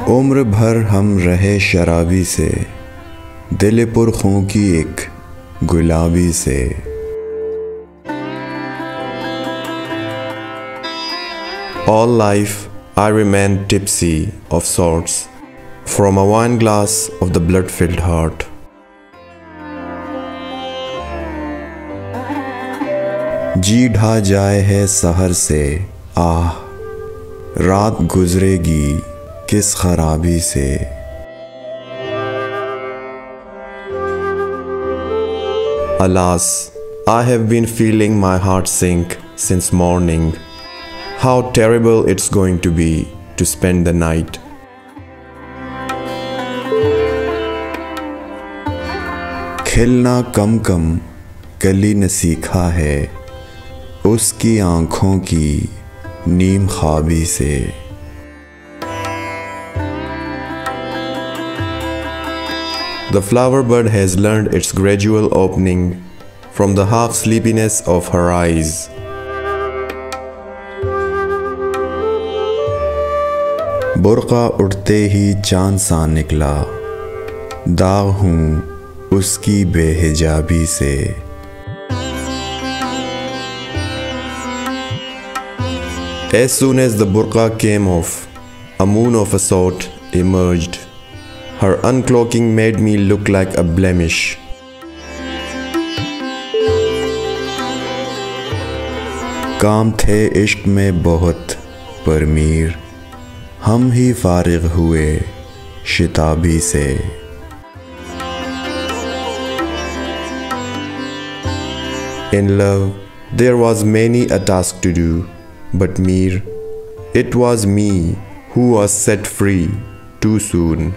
उम्र भर हम रहे शराबी से, दिल पुरखों की एक गुलाबी से। All life I remain tipsy of sorts from a wine glass of the blood-filled heart. जी ढा जाए है सहर से, आह रात गुजरेगी किस खराबी से। Alas, I have been feeling my heart sink since morning. How terrible it's going to be to spend the night. खिलना कम कम कली ने सीखा है, उसकी आँखों की नीम ख्वाबी से। The flower bud has learned its gradual opening from the half sleepiness of her eyes. बुर्का उठते ही चांद सा निकला, दाग हूँ उसकी बेहिजाबी से। As soon as the burqa came off, a moon of a sort emerged. Her uncloaking made me look like a blemish. काम थे इश्क में बहुत परमीर, हम ही फारिग हुए शिताबी से। In love, there was many a task to do, but Mir, it was me who was set free too soon.